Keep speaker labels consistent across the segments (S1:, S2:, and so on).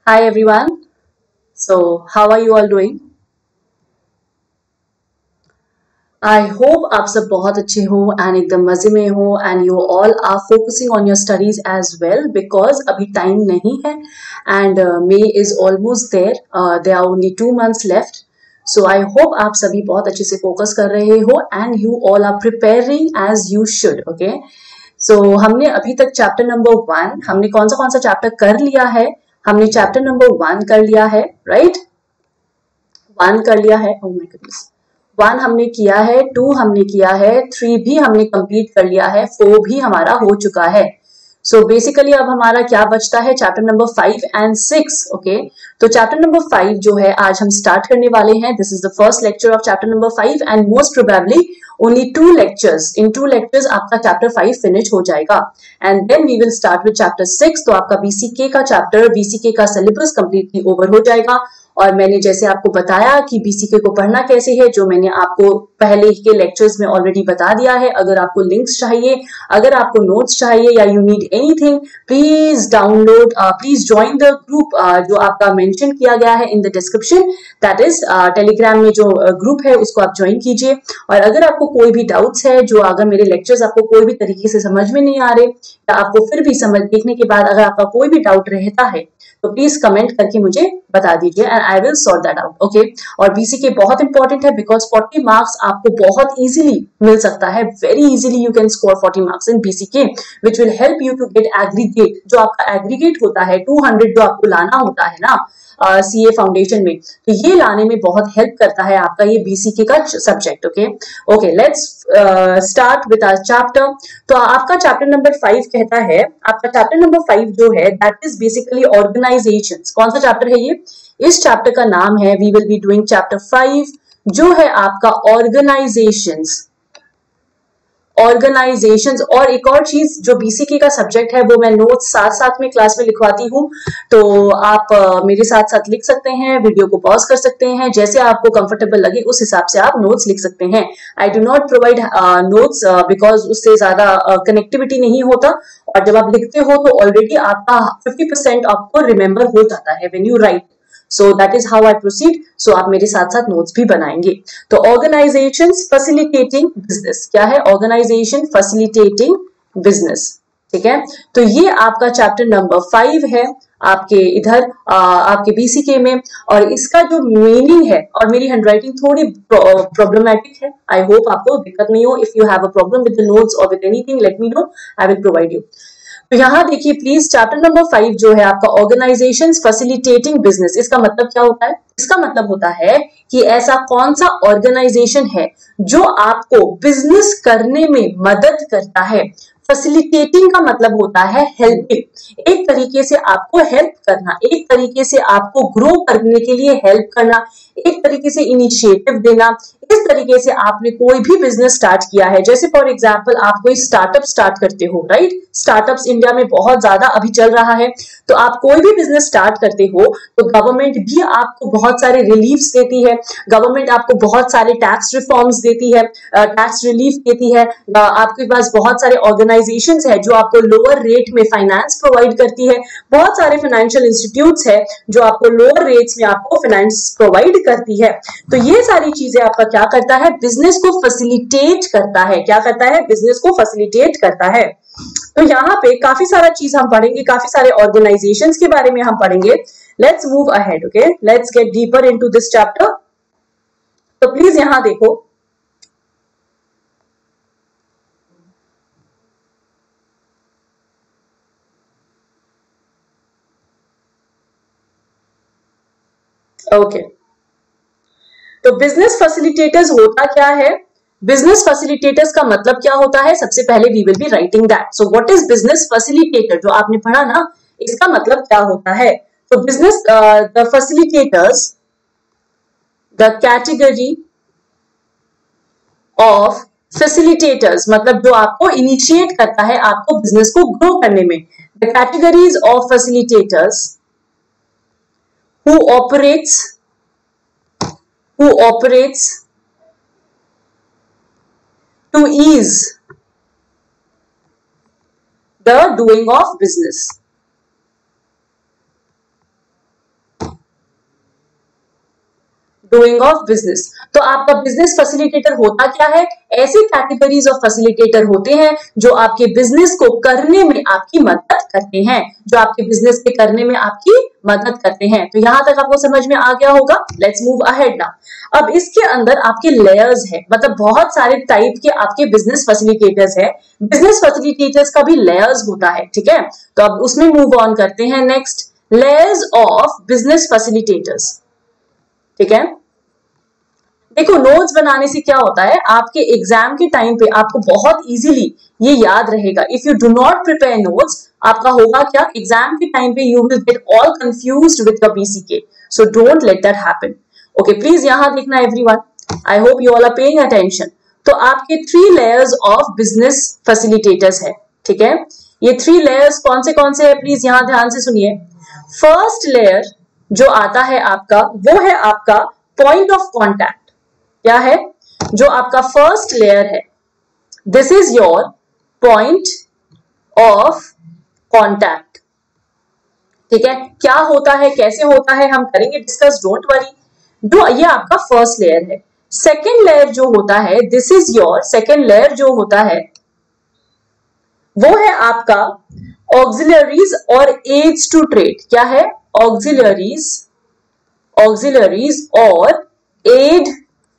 S1: Hi everyone. So, how are you all doing? I hope आप सब बहुत अच्छे हो and एकदम मजे में हो and you all are focusing on your studies as well because अभी time नहीं है and May is almost there. There are only 2 months left. So I hope आप सभी बहुत अच्छे से focus कर रहे हो and you all are preparing as you should. Okay. So हमने अभी तक chapter number 1 हमने कौन सा chapter कर लिया है? हमने chapter number 1 कर लिया है, right? 1 कर लिया है. Oh my goodness. 1 हमने किया है, 2 हमने किया है, 3 भी हमने कंप्लीट कर लिया है, 4 भी हमारा हो चुका है. सो बेसिकली अब हमारा क्या बचता है? Chapter number 5 and 6. ओके, तो चैप्टर नंबर 5 जो है आज हम स्टार्ट करने वाले हैं. This is the first lecture of chapter number 5 and most probably only 2 lectures. इन 2 lectures आपका चैप्टर 5 फिनिश हो जाएगा and then we will start with chapter 6. तो आपका बीसीके का चैप्टर, बीसीके का सिलेबस कंप्लीटली ओवर हो जाएगा. और मैंने जैसे आपको बताया कि बीसीके को पढ़ना कैसे है, जो मैंने आपको पहले के लेक्चर्स में ऑलरेडी बता दिया है. अगर आपको लिंक्स चाहिए, अगर आपको नोट्स चाहिए या you need anything, please download, please join the group जो आपका मेंशन किया गया है in the description. That is Telegram में जो ग्रुप है उसको आप ज्वाइन कीजिए. और अगर आपको कोई भी डाउट्स है, जो अगर मेरे लेक्चर्स आपको कोई भी तरीके से समझ में नहीं आ रहे या आपको फिर भी समझ देखने के बाद अगर आपका कोई भी डाउट रहता है तो प्लीज कमेंट करके मुझे बता दीजिए and I will sort that out. Okay, और बीसीके बहुत इंपॉर्टेंट है बिकॉज 40 मार्क्स आपको बहुत इजीली मिल सकता है. Very easily you can score 40 marks in BCK which will help you to get aggregate. जो आपका एग्रीगेट होता है 200 जो आपको लाना होता है ना सीए फाउंडेशन में, तो ये लाने में बहुत हेल्प करता है आपका ये बीसीके का subject. Okay, let's start with our chapter. तो आपका चैप्टर नंबर 5 कहता है, आपका चैप्टर नंबर 5 जो है दैट इज बेसिकली ऑर्गेनाइजेशंस. कौन सा चैप्टर है ये? इस चैप्टर का नाम है, we will be doing chapter 5 जो है आपका ऑर्गेनाइजेशंस. ऑर्गेनाइजेशंस. और एक और चीज जो बीसीके का सब्जेक्ट है वो मैं नोट्स साथ साथ में क्लास में लिखवाती हूँ, तो आप मेरे साथ साथ लिख सकते हैं, वीडियो को पॉज कर सकते हैं, जैसे आपको कंफर्टेबल लगे उस हिसाब से आप नोट्स लिख सकते हैं. I do not provide notes because उससे ज्यादा कनेक्टिविटी नहीं होता, और जब आप लिखते हो तो ऑलरेडी आपका 50% आपको रिमेंबर हो जाता है when you write. So that is how I proceed. So आप मेरे साथ साथ नोट्स भी बनाएंगे. तो ऑर्गेनाइजेशन फैसिलिटेटिंग बिजनेस. क्या है? Organisation facilitating business. ठीक है, तो ये आपका चैप्टर नंबर 5 है आपके इधर आपके बीसीके में. और इसका जो मीनिंग है, और मेरी हैंडराइटिंग थोड़ी प्रॉब्लमैटिक है, आई होप आपको दिक्कत नहीं हो. If you have a problem with the notes और with anything let me know, I will provide you. तो यहाँ देखिए प्लीज, चैप्टर नंबर 5 जो है आपका ऑर्गेनाइजेशन फैसिलिटेटिंग बिजनेस. इसका मतलब क्या होता है? इसका मतलब होता है कि ऐसा कौन सा ऑर्गेनाइजेशन है जो आपको बिजनेस करने में मदद करता है. फैसिलिटेटिंग का मतलब होता है हेल्पिंग. एक तरीके से आपको हेल्प करना, एक तरीके से आपको ग्रो करने के लिए हेल्प करना, एक तरीके से इनिशिएटिव देना. इस तरीके से आपने कोई भी बिजनेस स्टार्ट किया है, जैसे फॉर एग्जांपल आप कोई स्टार्टअप स्टार्ट करते हो, राइट? स्टार्टअप्स इंडिया में बहुत ज्यादा अभी चल रहा है. तो आप कोई भी बिजनेस स्टार्ट करते हो तो गवर्नमेंट भी आपको बहुत सारे रिलीफ्स देती है, गवर्नमेंट आपको बहुत सारे टैक्स रिफॉर्म्स देती है, टैक्स रिलीफ देती है. आपके पास बहुत सारे ऑर्गेनाइजेशंस है जो आपको लोअर रेट में फाइनेंस प्रोवाइड करती है. बहुत सारे फाइनेंशियल इंस्टीट्यूट्स है जो आपको लोअर रेट्स में आपको फाइनेंस प्रोवाइड करती है. तो ये सारी चीजें आपका क्या करता है? बिजनेस को फैसिलिटेट करता है. क्या करता है? बिजनेस को फैसिलिटेट करता है. तो यहाँ पे काफी सारा चीज हम पढ़ेंगे, काफी सारे ऑर्गेनाइजेशंस के बारे में हम पढ़ेंगे. Let's move ahead. Okay, let's get deeper into this chapter. तो प्लीज यहाँ देखो, ओके. तो बिजनेस फैसिलिटेटर्स होता क्या है? बिजनेस फैसिलिटेटर्स का मतलब क्या होता है? सबसे पहले we will be writing that. So what is business facilitator? जो आपने पढ़ा ना, इसका मतलब क्या होता है? तो business the facilitators, the category of facilitators, मतलब जो आपको इनिशिएट करता है आपको बिजनेस को ग्रो करने में. The categories of facilitators who operates to ease the doing of business. Doing of business. तो आपका बिजनेस फैसिलिटेटर होता क्या है? ऐसे कैटेगरीज ऑफ फैसिलिटेटर होते हैं जो आपके बिजनेस को करने में आपकी मदद करते हैं, जो आपके बिजनेस के करने में आपकी मदद करते हैं। तो यहां तक आपको समझ में आ गया होगा। Let's move ahead now. अब इसके अंदर आपके लेयर्स है, मतलब बहुत सारे टाइप के आपके बिजनेस फैसिलिटेटर्स है। बिजनेस फैसिलिटेटर्स का भी लेयर्स होता है, ठीक है। तो अब उसमें मूव ऑन करते हैं। Next, layers of business facilitators, ठीक है। देखो, नोट्स बनाने से क्या होता है, आपके एग्जाम के टाइम पे आपको बहुत इजीली ये याद रहेगा। If you do not prepare notes, आपका होगा क्या, एग्जाम के टाइम पे you will get all confused with the BCK. So don't let that happen. Okay, please यहां देखना everyone. I hope you all are paying attention. तो आपके 3 layers of business facilitators है, ठीक है। ये 3 लेयर्स कौन से है, प्लीज यहां ध्यान से सुनिए। फर्स्ट लेयर जो आता है आपका, वो है आपका पॉइंट ऑफ कॉन्टैक्ट। क्या है? जो आपका फर्स्ट लेयर है, this is your point of contact, ठीक है। क्या होता है, कैसे होता है, हम करेंगे डिस्कस, डोंट वरी। जो ये आपका फर्स्ट लेयर है। सेकेंड लेयर जो होता है, this is your second layer जो होता है, वो है आपका ऑक्सिलरीज और एड्स टू ट्रेड। क्या है? ऑक्सिलरीज और एड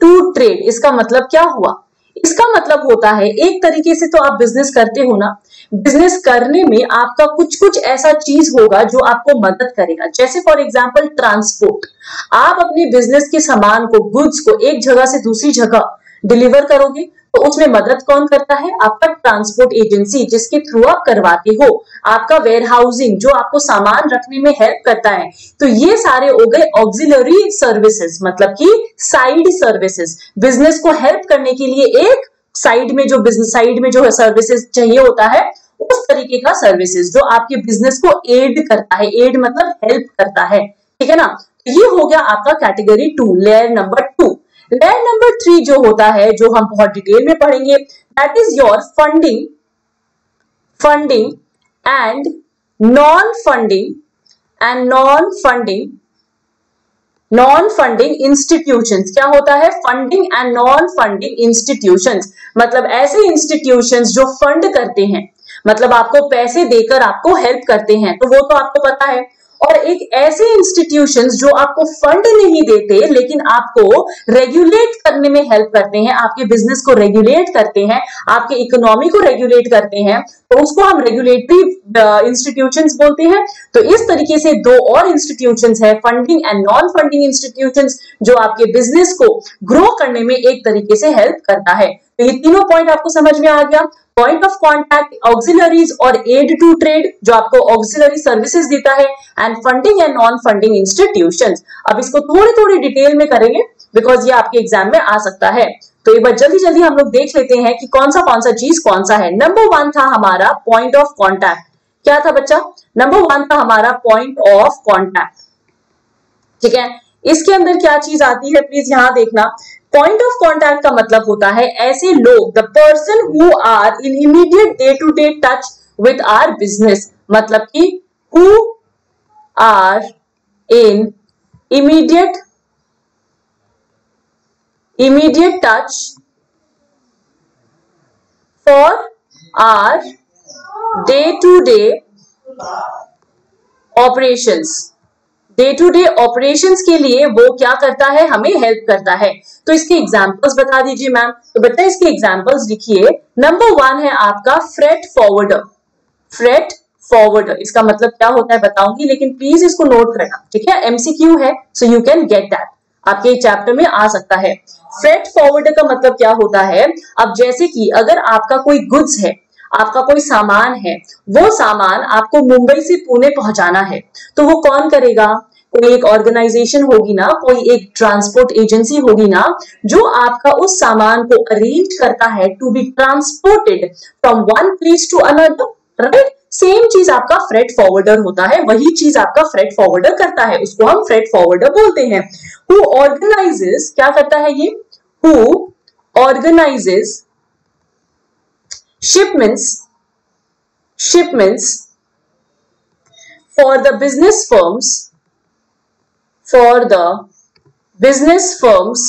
S1: टू ट्रेड। इसका मतलब क्या हुआ? इसका मतलब होता है, एक तरीके से तो आप बिजनेस करते हो ना, बिजनेस करने में आपका कुछ ऐसा चीज होगा जो आपको मदद करेगा। जैसे फॉर एग्जांपल ट्रांसपोर्ट, आप अपने बिजनेस के सामान को, गुड्स को एक जगह से दूसरी जगह डिलीवर करोगे, तो उसमें मदद कौन करता है? आपका ट्रांसपोर्ट एजेंसी, जिसके थ्रू आप करवाते हो। आपका वेयर हाउसिंग, जो आपको सामान रखने में हेल्प करता है। तो ये सारे हो गए ऑक्सिलरी सर्विसेज, मतलब कि साइड सर्विसेज। बिजनेस को हेल्प करने के लिए एक साइड में जो सर्विसेज चाहिए होता है, उस तरीके का सर्विसेज जो आपके बिजनेस को एड करता है। एड मतलब हेल्प करता है, ठीक है ना। तो ये हो गया आपका category 2, layer number 2। Layer number 3 जो होता है, जो हम बहुत डिटेल में पढ़ेंगे, that is your funding and non funding institutions. क्या होता है? Funding and non funding institutions, मतलब ऐसे इंस्टीट्यूशंस जो फंड करते हैं, मतलब आपको पैसे देकर आपको हेल्प करते हैं, तो वो तो आपको पता है। और एक ऐसे इंस्टीट्यूशंस जो आपको फंड नहीं देते लेकिन आपको रेगुलेट करने में हेल्प करते हैं, आपके बिजनेस को रेगुलेट करते हैं, आपके इकोनॉमी को रेगुलेट करते हैं, तो उसको हम रेगुलेटरी इंस्टीट्यूशंस बोलते हैं। तो इस तरीके से 2 और इंस्टीट्यूशंस है, funding and non funding institutions, जो आपके बिजनेस को ग्रो करने में एक तरीके से हेल्प करता है। तो ये तीनों पॉइंट आपको समझ में आ गया। पॉइंट ऑफ कॉन्टैक्ट, ऑक्सिलरीज और एड टू ट्रेड, जो आपको ऑक्सिलरी सर्विसेज देता है, and funding and non funding institutions. अब इसको थोड़ी डिटेल में करेंगे, बिकॉज ये आपके एग्जाम में आ सकता है। तो एक बार जल्दी हम लोग देख लेते हैं कि कौन सा चीज कौन सा है। नंबर 1 था हमारा पॉइंट ऑफ कॉन्टैक्ट। क्या था बच्चा? नंबर 1 था हमारा पॉइंट ऑफ कॉन्टैक्ट, ठीक है। इसके अंदर क्या चीज आती है, प्लीज यहां देखना। पॉइंट ऑफ कॉन्टैक्ट का मतलब होता है ऐसे लोग, the person who are in immediate day to day touch with our business, मतलब कि who are in immediate touch for our day to day operations. Day to day operations के लिए वो क्या करता है? हमें हेल्प करता है। तो इसके एग्जांपल्स बता दीजिए मैम। तो बेटा इसके एग्जांपल्स लिखिए। नंबर 1 है आपका फ्रेट फॉरवर्डर। फ्रेट फॉरवर्डर, इसका मतलब क्या होता है बताऊंगी, लेकिन प्लीज इसको नोट करना, ठीक है। एमसीक्यू है, so you can get that, आपके चैप्टर में आ सकता है। फ्रेट फॉरवर्डर का मतलब क्या होता है? अब जैसे कि अगर आपका कोई गुड्स है, आपका कोई सामान है, वो सामान आपको मुंबई से पुणे पहुंचाना है, तो वो कौन करेगा? कोई एक ऑर्गेनाइजेशन होगी ना, कोई एक ट्रांसपोर्ट एजेंसी होगी ना, जो आपका उस सामान को अरेंज करता है to be transported from one place to another, right. Same चीज आपका फ्रेट फॉरवर्डर होता है, वही चीज आपका फ्रेट फॉरवर्डर करता है, उसको हम फ्रेट फॉरवर्डर बोलते हैं। हु ऑर्गेनाइजेस, क्या करता है ये? Who organises shipments for the business firms business firms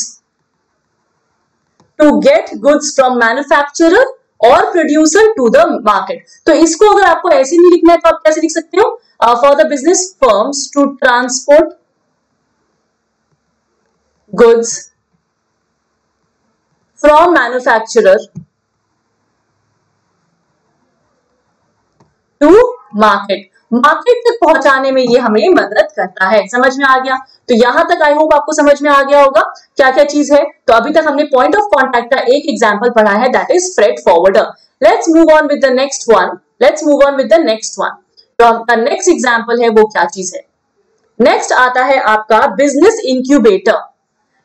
S1: to get goods from manufacturer or producer to the market. तो इसको अगर आपको ऐसे नहीं लिखना है तो आप कैसे लिख सकते हो? For the business firms to transport goods from manufacturer to market. Market तक पहुंचाने में ये हमें मदद करता है। समझ में आ गया? तो यहां तक आई होप आपको समझ में आ गया होगा क्या क्या चीज है। तो अभी तक हमने पॉइंट ऑफ कॉन्टैक्ट का एक एग्जांपल पढ़ा है, that is freight forwarder. Let's move on with the next one. तो आपका नेक्स्ट एग्जांपल है वो क्या चीज है? नेक्स्ट आता है आपका बिजनेस इंक्यूबेटर।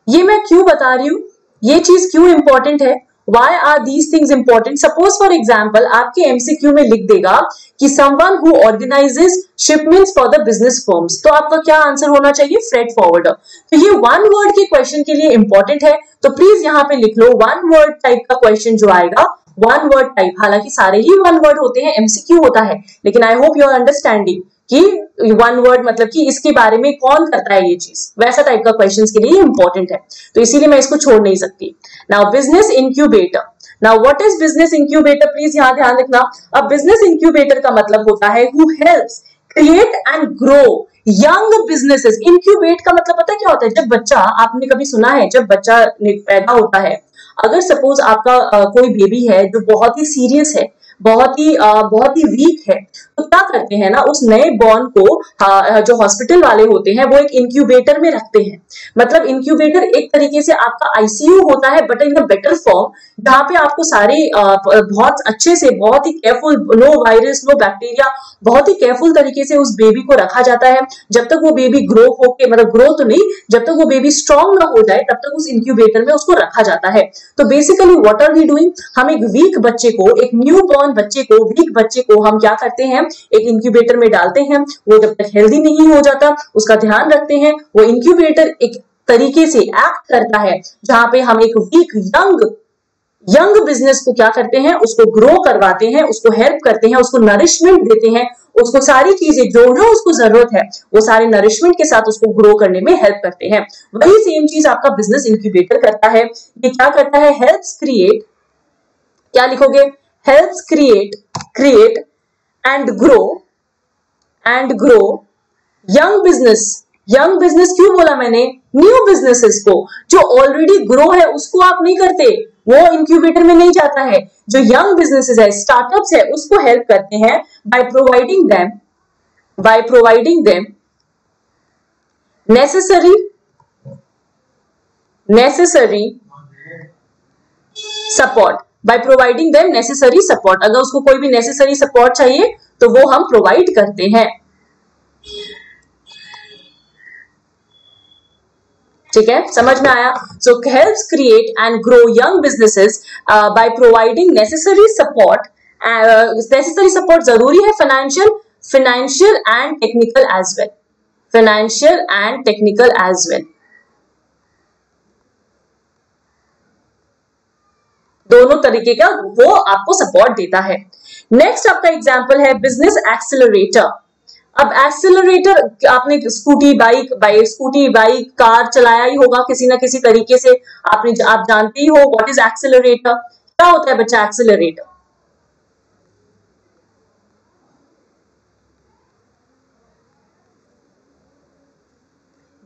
S1: ये मैं क्यों बता रही हूं, ये चीज क्यों इंपॉर्टेंट है? Why are these things important? Suppose for example आपके MCQ में लिख देगा कि someone who organizes shipments for the business firms, तो आपका क्या आंसर होना चाहिए? Freight forwarder. तो ये वन वर्ड के क्वेश्चन के लिए इंपॉर्टेंट है, तो प्लीज यहाँ पे लिख लो वन वर्ड टाइप का क्वेश्चन जो आएगा, वन वर्ड टाइप। हालांकि सारे ही वन वर्ड होते हैं, MCQ होता है, लेकिन I hope you are understanding कि वन वर्ड मतलब कि इसके बारे में कौन करता है ये चीज, वैसा टाइप का क्वेश्चंस के लिए इंपॉर्टेंट है, तो इसीलिए मैं इसको छोड़ नहीं सकती। Now business incubator. Now what is business incubator? Please यहाँ ध्यान रखना। अब बिजनेस इंक्यूबेटर का मतलब होता है who helps create and grow young businesses. Incubate का मतलब पता है क्या होता है? जब बच्चा, आपने कभी सुना है जब बच्चा पैदा होता है, अगर सपोज आपका कोई बेबी है जो बहुत ही सीरियस है, बहुत ही वीक है, तो क्या करते हैं ना, उस नए बॉर्न को जो हॉस्पिटल वाले होते हैं वो एक इंक्यूबेटर में रखते हैं। मतलब इंक्यूबेटर एक तरीके से आपका आईसीयू होता है but in a better form, जहां पे आपको सारे बहुत अच्छे से, बहुत ही careful, no virus no bacteria, बहुत ही केयरफुल तरीके से उस बेबी को रखा जाता है जब तक वो बेबी ग्रो होके, मतलब ग्रो तो नहीं, जब तक वो बेबी स्ट्रॉन्ग ना हो जाए तब तक उस इंक्यूबेटर में उसको रखा जाता है। तो basically what are we doing? हम एक वीक बच्चे को, एक न्यू बॉर्न बच्चे को, वीक बच्चे को हम क्या करते हैं? एक इंक्यूबेटर में डालते हैं। वो जब तक हेल्दी नहीं हो जाता उसका ध्यान रखते हैं। वो इंक्यूबेटर एक तरीके से एक्ट करता है जहां पे हम एक वीक यंग बिजनेस को क्या करते हैं? उसको ग्रो करवाते हैं, उसको हेल्प करते हैं, उसको नरिशमेंट देते हैं, उसको सारी चीजें जो ना उसको जरूरत है वो सारे नरिशमेंट के साथ उसको ग्रो करने में हेल्प करते हैं। वही सेम चीज आपका बिजनेस इंक्यूबेटर करता है। ये क्या करता है? हेल्प्स क्रिएट, क्या लिखोगे? Helps create and grow young business क्यों बोला मैंने? न्यू बिजनेसेस को। जो ऑलरेडी ग्रो है उसको आप नहीं करते, वो इंक्यूबेटर में नहीं जाता है। जो यंग बिजनेसेस है, स्टार्टअप्स है, उसको हेल्प करते हैं by providing them necessary support. By providing them necessary support, अगर उसको कोई भी नेसेसरी सपोर्ट चाहिए तो वो हम प्रोवाइड करते हैं। ठीक है, समझ में आया? So helps create and grow young businesses by providing necessary support. Necessary support जरूरी है, financial and technical as well, दोनों तरीके का वो आपको सपोर्ट देता है। नेक्स्ट आपका एग्जांपल है बिजनेस एक्सेलरेटर। अब एक्सेलरेटर, आपने स्कूटी बाइक कार चलाया ही होगा किसी ना किसी तरीके से, आप जानते ही हो व्हाट इज एक्सेलरेटर। क्या होता है बच्चा accelerator?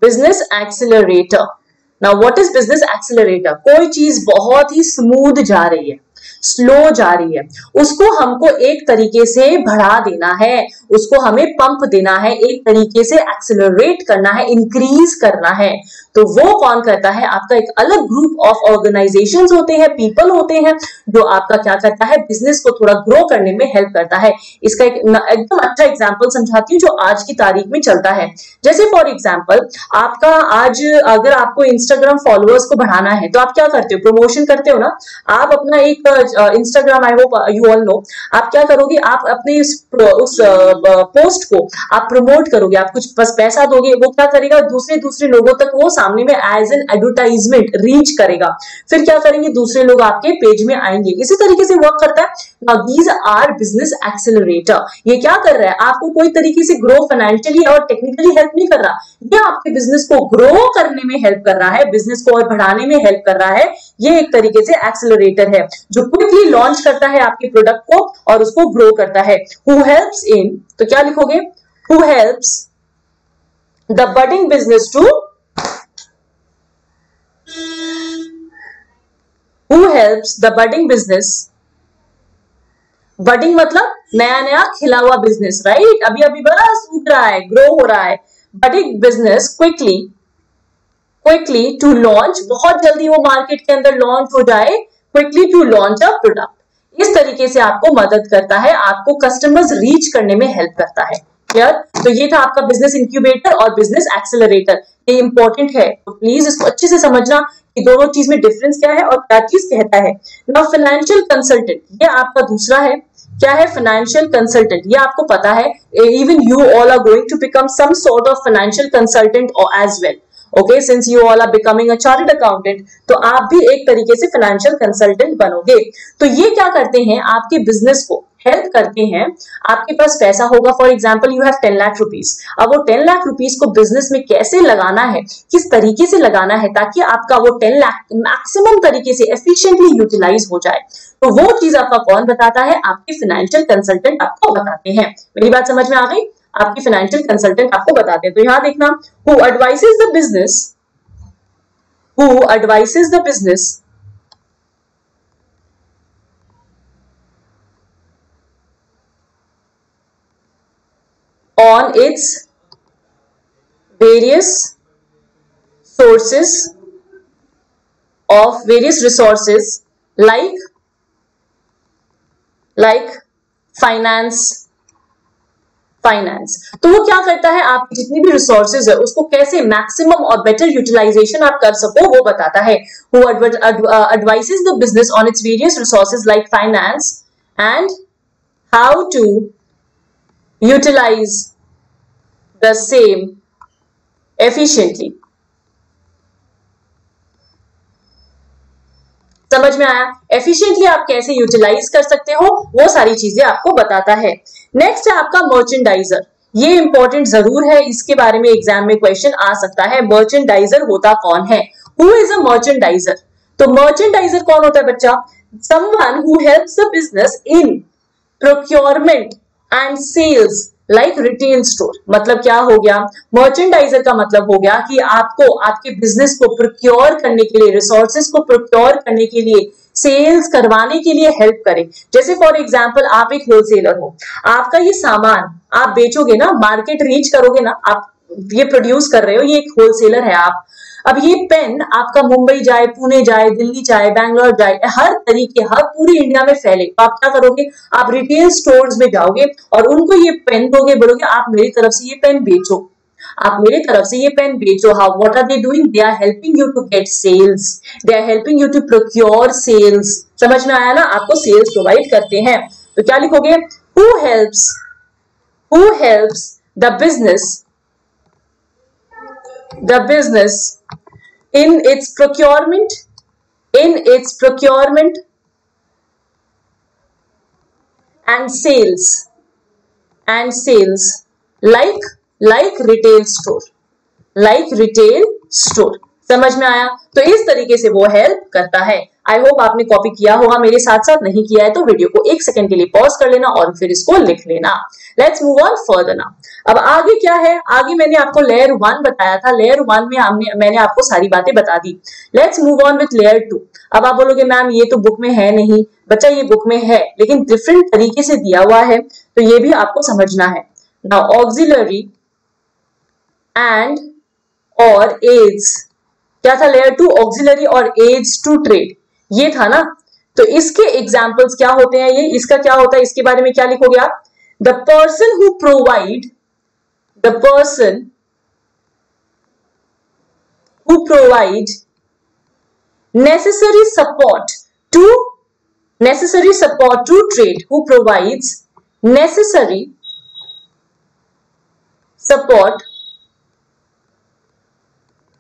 S1: Business accelerator. Now what is business accelerator? कोई चीज बहुत ही स्मूथ जा रही है, स्लो जा रही है, उसको हमको एक तरीके से बढ़ा देना है, उसको हमें पंप देना है, एक तरीके से एक्सेलरेट करना है, इंक्रीज करना है। तो वो कौन करता है? आपका एक अलग ग्रुप ऑफ ऑर्गेनाइजेशंस होते हैं, पीपल होते हैं, जो आपका क्या करता है? बिजनेस को थोड़ा ग्रो करने में हेल्प करता है। इसका एकदम अच्छा एग्जांपल समझाती हूँ जो आज की तारीख में चलता है। जैसे फॉर एग्जांपल आपका आज अगर आपको इंस्टाग्राम फॉलोअर्स को बढ़ाना है तो आप क्या करते हो? प्रमोशन करते हो ना। आप अपना एक the Instagram, I hope you all know, आप क्या करोगे, आप अपने उस पोस्ट को आप प्रमोट करोगे, आप कुछ बस पैसा दोगे, वो क्या करेगा, दूसरे लोगों तक वो सामने में एज एन एडवर्टाइजमेंट रीच करेगा, फिर क्या करेंगे, दूसरे लोग आपके पेज में आएंगे, इसी तरीके से वर्क करता है। Now these are business accelerator. ये क्या कर रहा है, आपको कोई तरीके से ग्रो फाइनेंशियली और टेक्निकली हेल्प नहीं कर रहा, ये आपके बिजनेस को ग्रो करने में हेल्प कर रहा है, बिजनेस को और बढ़ाने में हेल्प कर रहा है। ये एक तरीके से एक्सेलरेटर है जो क्विकली लॉन्च करता है आपके प्रोडक्ट को और उसको ग्रो करता है। हु हेल्प्स इन, तो क्या लिखोगे, who helps the budding business to, who helps the budding business, budding मतलब नया नया खिला हुआ बिजनेस, राइट, अभी अभी बस उग रहा है, ग्रो हो रहा है, budding business quickly to launch, बहुत जल्दी वो मार्केट के अंदर लॉन्च हो जाए, quickly to launch a product, इस तरीके से आपको मदद करता है, आपको कस्टमर्स रीच करने में हेल्प करता है। क्लियर, तो ये था आपका बिजनेस इंक्यूबेटर और बिजनेस एक्सेलरेटर, ये इंपॉर्टेंट है, तो प्लीज इसको अच्छे से समझना कि दोनों चीज में डिफरेंस क्या है और क्या चीज कहता है। नाउ फाइनेंशियल कंसल्टेंट, ये आपका दूसरा है, क्या है, फाइनेंशियल कंसल्टेंट, ये आपको पता है, even you all are going to become some sort of financial consultant as well, okay, since you all are becoming a chartered accountant, तो आप भी एक तरीके से फाइनेंशियल कंसल्टेंट बनोगे। तो ये क्या करते हैं, आपके बिजनेस को हेल्प करते हैं, आपके पास पैसा होगा, for example you have 10 lakh rupees, अब वो 10 लाख रुपीस को बिजनेस में कैसे लगाना है, किस तरीके से लगाना है ताकि आपका वो 10 लाख मैक्सिमम तरीके से एफिशिएंटली यूटिलाइज हो जाए, तो वो चीज आपका कौन बताता है, आपके फाइनेंशियल कंसल्टेंट आपको बताते हैं। मेरी बात समझ में आ गई, आपकी फाइनेंशियल कंसल्टेंट आपको बताते हैं। तो यहां देखना, who advises the business on its various resources like finance. तो वो क्या करता है, आपकी जितनी भी रिसोर्सेज है उसको कैसे मैक्सिमम और बेटर यूटिलाइजेशन आप कर सको वो बताता है। Who advises the business on its various resources like finance and how to utilise the same efficiently. समझ में आया, एफिशिएंटली आप कैसे यूटिलाइज कर सकते हो वो सारी चीजें आपको बताता है। नेक्स्ट है आपका मर्चेंडाइजर, ये इंपॉर्टेंट जरूर है, इसके बारे में एग्जाम में क्वेश्चन आ सकता है। मर्चेंडाइजर होता कौन है, हु इज अ मर्चेंडाइजर, तो मर्चेंडाइजर कौन होता है बच्चा, someone who helps the business in procurement and sales like retail store. मतलब क्या हो गया, मर्चेंडाइजर का मतलब हो गया कि आपको आपके बिजनेस को प्रोक्योर करने के लिए, रिसोर्सेज को प्रोक्योर करने के लिए, सेल्स करवाने के लिए हेल्प करें। जैसे फॉर एग्जांपल आप एक होलसेलर हो, आपका ये सामान आप बेचोगे ना, मार्केट रीच करोगे ना, आप ये प्रोड्यूस कर रहे हो, ये एक होलसेलर है आप। अब ये पेन आपका मुंबई जाए, पुणे जाए, दिल्ली जाए, बैंगलोर जाए, हर तरीके, हर पूरी इंडिया में फैले, तो आप क्या करोगे, आप रिटेल स्टोर्स में जाओगे और उनको ये पेन दोगे, बोलोगे आप मेरी तरफ से ये पेन बेचो, आप मेरे तरफ से ये पेन बेचो। How, what are they doing, they are helping you to get sales, they are helping you to procure sales. समझ में आया ना, आपको सेल्स प्रोवाइड करते हैं। तो क्या लिखोगे, who helps the business in its procurement and sales like retail store। समझ में आया, तो इस तरीके से वो हेल्प करता है। आई होप आपने कॉपी किया होगा मेरे साथ साथ, नहीं किया है तो वीडियो को एक सेकंड के लिए पॉज कर लेना और फिर इसको लिख लेना। Let's move on further now. अब आगे क्या है, आगे मैंने आपको लेयर 1 बताया था, लेयर 1 में मैंने आपको सारी बातें बता दी। Let's move on with layer 2। अब आप बोलोगे मैम ये तो बुक में है नहीं, बच्चा ये बुक में है लेकिन डिफरेंट तरीके से दिया हुआ है, तो ये भी आपको समझना है। नाउ ऑक्सिलरी एंड और एड्स, क्या था लेयर 2, ऑक्सिलरी और एड्स टू ट्रेड, ये था ना। तो इसके एग्जाम्पल्स क्या होते हैं, ये इसका क्या होता है, इसके बारे में क्या लिखोगे आप, the person who provide necessary support to necessary support to trade, who provides necessary support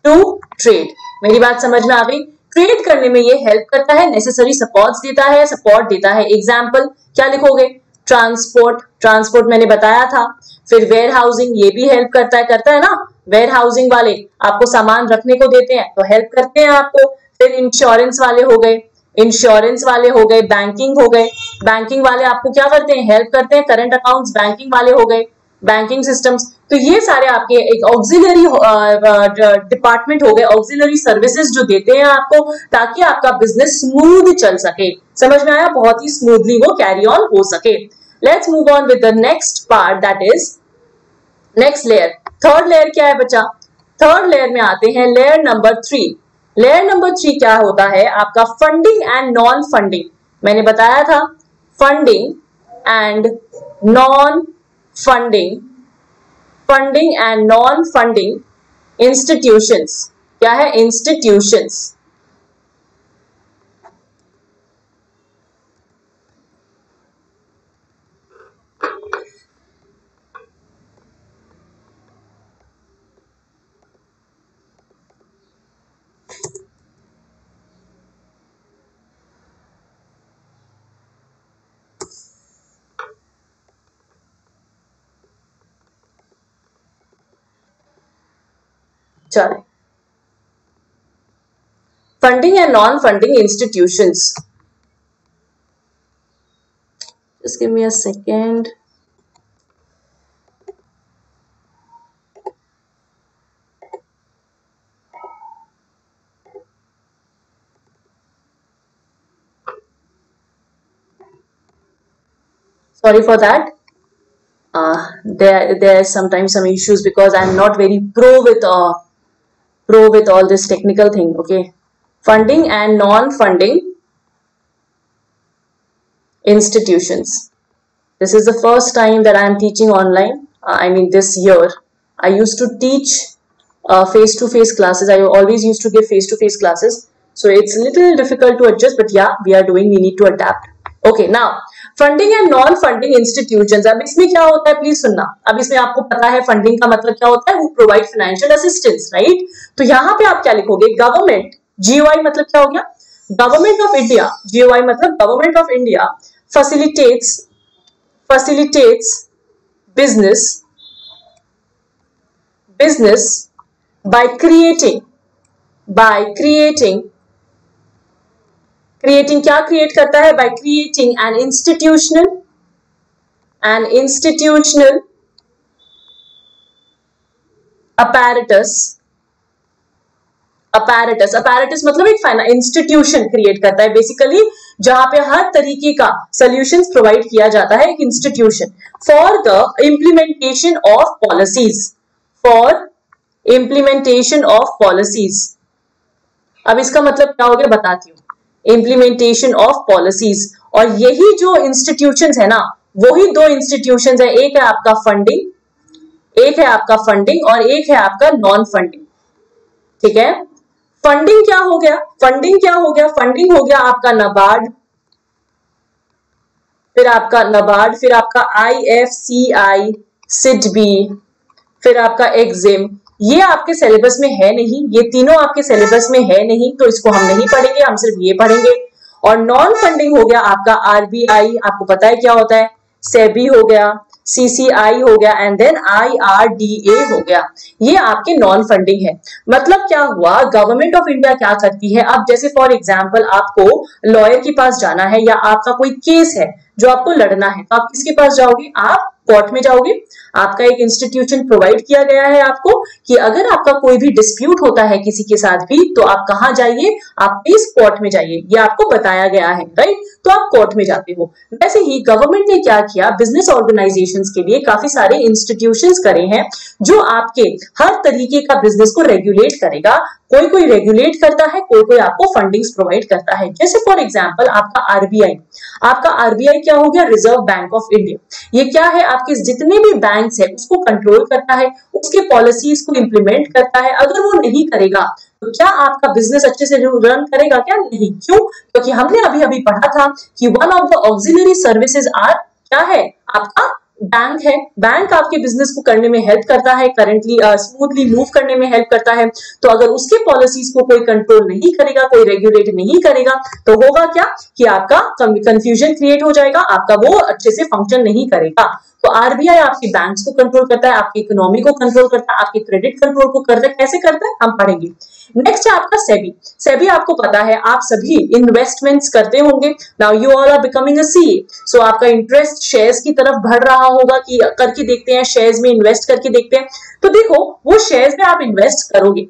S1: to trade। मेरी बात समझ में आ गई? ट्रेड करने में ये हेल्प करता है, नेसेसरी सपोर्ट देता है, सपोर्ट देता है। एग्जाम्पल क्या लिखोगे? ट्रांसपोर्ट, ट्रांसपोर्ट मैंने बताया था। फिर वेयर हाउसिंग, ये भी हेल्प करता है ना। वेयर हाउसिंग वाले आपको सामान रखने को देते हैं तो हेल्प करते हैं आपको। फिर इंश्योरेंस वाले हो गए, इंश्योरेंस वाले हो गए, बैंकिंग हो गए, बैंकिंग वाले आपको क्या करते हैं? हेल्प करते हैं। करंट अकाउंट्स बैंकिंग वाले हो गए, बैंकिंग सिस्टम्स। तो ये सारे आपके एक ऑक्सिलरी डिपार्टमेंट हो गए, ऑक्सिलरी सर्विसेज जो देते हैं आपको ताकि आपका बिजनेस स्मूथ चल सके। समझ में आया? बहुत ही स्मूथली वो कैरी ऑन हो सके। Let's move on with the next part, that is next layer. Third layer क्या है बच्चा? थर्ड लेयर में आते हैं, लेयर नंबर 3। लेयर नंबर 3 क्या होता है आपका? Funding and non funding. मैंने बताया था funding and non funding, funding and non funding institutions. क्या है? इंस्टीट्यूशंस। चलो, funding and non funding institutions. Just give me a second. Sorry for that. There is sometimes some issues because I'm not very pro with all this technical thing. Okay, funding and non-funding institutions. This is the first time that I am teaching online. I mean this year. I used to teach face-to-face classes. I always used to give face-to-face classes. So it's a little difficult to adjust, but yeah, we need to adapt. Okay, now funding and non funding institutions. अब इसमें क्या होता है please सुनना। अब इसमें आपको पता है फंडिंग का मतलब क्या होता है? वो प्रोवाइड फाइनेंशियल असिस्टेंस, राइट? तो यहाँ पे आप क्या लिखोगे? गवर्नमेंट, जीओआई मतलब क्या हो गया? Government of India. जीओआई मतलब government of India facilitates business by creating क्या क्रिएट करता है? By creating an institutional apparatus मतलब एक इंस्टीट्यूशन क्रिएट करता है बेसिकली, जहां पे हर तरीके का सॉल्यूशंस प्रोवाइड किया जाता है। एक institution for the implementation of policies. अब इसका मतलब क्या हो गया बताती हूँ। इम्प्लीमेंटेशन ऑफ पॉलिसीज, और यही जो इंस्टीट्यूशंस है ना, वही दो इंस्टीट्यूशंस है। एक है आपका फंडिंग और एक है आपका नॉन फंडिंग। ठीक है, फंडिंग क्या हो गया? फंडिंग हो गया आपका नाबार्ड, फिर आपका IFCI, सिडबी, फिर आपका एग्जिम। ये आपके सिलेबस में है नहीं, ये तीनों आपके सिलेबस में है नहीं, तो इसको हम नहीं पढ़ेंगे, हम सिर्फ ये पढ़ेंगे। और नॉन फंडिंग हो गया आपका RBI, आपको पता है क्या होता है? सेबी हो गया, CCI हो गया, एंड देन IRDA हो गया। ये आपके नॉन फंडिंग है। मतलब क्या हुआ? गवर्नमेंट ऑफ इंडिया क्या करती है? अब जैसे फॉर एग्जांपल आपको लॉयर के पास जाना है या आपका कोई केस है जो आपको लड़ना है, तो आप किसके पास जाओगे? आप कोर्ट में जाओगे। आपका एक इंस्टीट्यूशन प्रोवाइड किया गया है आपको कि अगर आपका कोई भी डिस्प्यूट होता है किसी के साथ भी, तो आप कहां जाइए? आप इस कोर्ट में जाइए, ये आपको बताया गया है, राइट? तो आप कोर्ट में जाते हो। वैसे ही गवर्नमेंट ने क्या किया? बिजनेस ऑर्गेनाइजेशंस के लिए काफी सारे इंस्टीट्यूशंस करे हैं जो आपके हर तरीके का बिजनेस को रेगुलेट करेगा। कोई रेगुलेट करता है, कोई आपको फंडिंग्स प्रोवाइड करता है। जैसे फॉर एग्जांपल आपका RBI क्या हो गया? Reserve bank of India. ये क्या है? आपके जितने भी बैंक्स है उसको कंट्रोल करता है, उसके पॉलिसीज को इंप्लीमेंट करता है। अगर वो नहीं करेगा तो क्या आपका बिजनेस अच्छे से रन करेगा? क्या नहीं। क्यों? क्योंकि हमने अभी अभी पढ़ा था कि one of the auxiliary services are क्या है? आपका बैंक है। बैंक आपके बिजनेस को करने में हेल्प करता है, करेंटली स्मूथली मूव करने में हेल्प करता है। तो अगर उसके पॉलिसीज को कोई कंट्रोल नहीं करेगा, कोई रेगुलेट नहीं करेगा, तो होगा क्या कि आपका कंफ्यूजन क्रिएट हो जाएगा, आपका वो अच्छे से फंक्शन नहीं करेगा। तो आरबीआई आपके बैंक्स को कंट्रोल करता है, आपकी इकोनॉमी को कंट्रोल करता है, आपके क्रेडिट कंट्रोल को करता है। कैसे करता है हम पढ़ेंगे। नेक्स्ट है आपका सेबी। सेबी आपको पता है आप सभी इन्वेस्टमेंट्स करते होंगे। Now you all are becoming a CA, so आपका इंटरेस्ट शेयर्स की तरफ बढ़ रहा होगा कि करके देखते हैं, शेयर्स में इन्वेस्ट करके देखते हैं। तो देखो वो शेयर्स में आप इन्वेस्ट करोगे,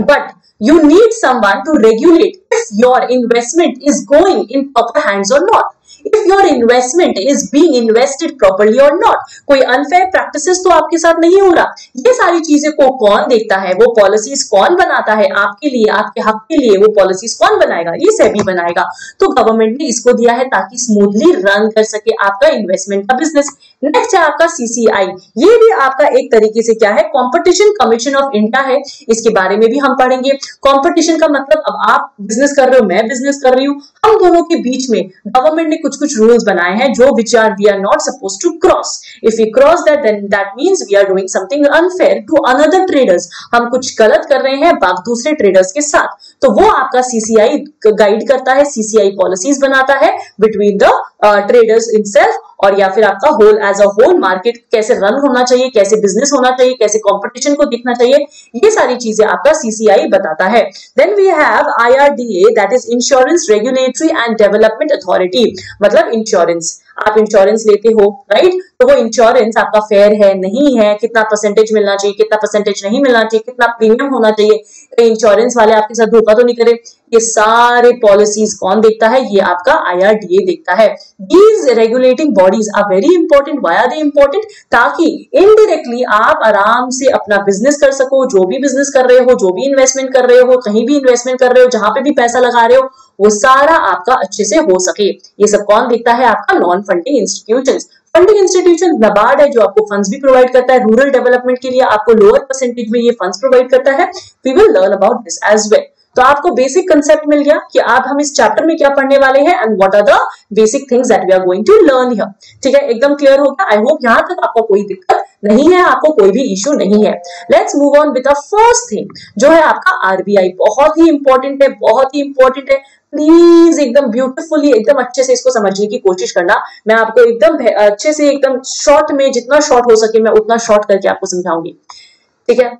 S1: but you need someone to regulate if your investment is going in proper hands or not, if your investment is being invested properly or not। कोई unfair practices तो आपके साथ नहीं हो रहा। ये सारी चीजें को कौन देखता है, वो पॉलिसीज कौन बनाता है आपके लिए, आपके हक के लिए वो पॉलिसीज कौन बनाएगा? ये सेबी बनाएगा। तो गवर्नमेंट ने इसको दिया है ताकि स्मूथली रन कर सके आपका इन्वेस्टमेंट का बिजनेस। नेक्स्ट है आपका सीसीआई। ये भी आपका एक तरीके से क्या है? कॉम्पिटिशन कमीशन ऑफ इंडिया है। इसके बारे में भी हम पढ़ेंगे। कॉम्पिटिशन का मतलब अब आप बिजनेस कर रहे हो, मैं बिजनेस कर रही हूँ, हम दोनों के बीच में गवर्नमेंट ने कुछ कुछ रूल्स बनाए हैं जो we are not supposed to cross. If we cross that then that means we are doing something unfair to another traders. हम कुछ गलत कर रहे हैं दूसरे ट्रेडर्स के साथ। तो वो आपका सीसीआई गाइड करता है, सीसीआई पॉलिसीज बनाता है बिटवीन द ट्रेडर्स इनसेल्फ, और या फिर आपका whole as a whole market कैसे रन होना चाहिए, कैसे बिजनेस होना चाहिए, कैसे कंपटीशन को देखना चाहिए, ये सारी चीजें आपका सीसीआई बताता है। Then we have IRDA, that is insurance regulatory and development authority. मतलब इंश्योरेंस, आप इंश्योरेंस लेते हो, राइट? तो वो इंश्योरेंस आपका फेयर है नहीं है, कितना परसेंटेज मिलना चाहिए, कितना परसेंटेज नहीं मिलना चाहिए, कितना प्रीमियम होना चाहिए, इंश्योरेंस वाले आपके साथ धोखा तो नहीं करे, ये सारे पॉलिसीज कौन देखता है? ये आपका आईआरडीए देखता है। These regulating bodies are very important. Why are they important? ताकि इनडायरेक्टली आप आराम से अपना बिजनेस कर सको, जो भी बिजनेस कर रहे हो, जो भी इन्वेस्टमेंट कर रहे हो, कहीं भी इन्वेस्टमेंट कर रहे हो, जहां पे भी पैसा लगा रहे हो, वो सारा आपका अच्छे से हो सके। ये सब कौन देखता है? आपका non funding institutions. Funding institution NABARD है जो आपको फंड्स भी प्रोवाइड करता है रूरल डेवलपमेंट के लिए, आपको लोअर परसेंटेज में ये फंड्स प्रोवाइड करता है। We will learn about this as well. तो आपको बेसिक कंसेप्ट मिल गया कि आप हम इस चैप्टर में क्या पढ़ने वाले हैं and what are the basic things that we are going to learn here. ठीक है, एकदम क्लियर हो गया। आई होप यहां तक आपको कोई दिक्कत नहीं है, आपको कोई भी इश्यू नहीं है। Let's move on with the first thing जो है आपका आरबीआई। बहुत ही इंपॉर्टेंट है, बहुत ही इंपॉर्टेंट है। प्लीज एकदम ब्यूटीफुली, एकदम अच्छे से इसको समझने की कोशिश करना। मैं आपको एकदम अच्छे से, एकदम शॉर्ट में, जितना शॉर्ट हो सके मैं उतना शॉर्ट करके आपको समझाऊंगी। ठीक है,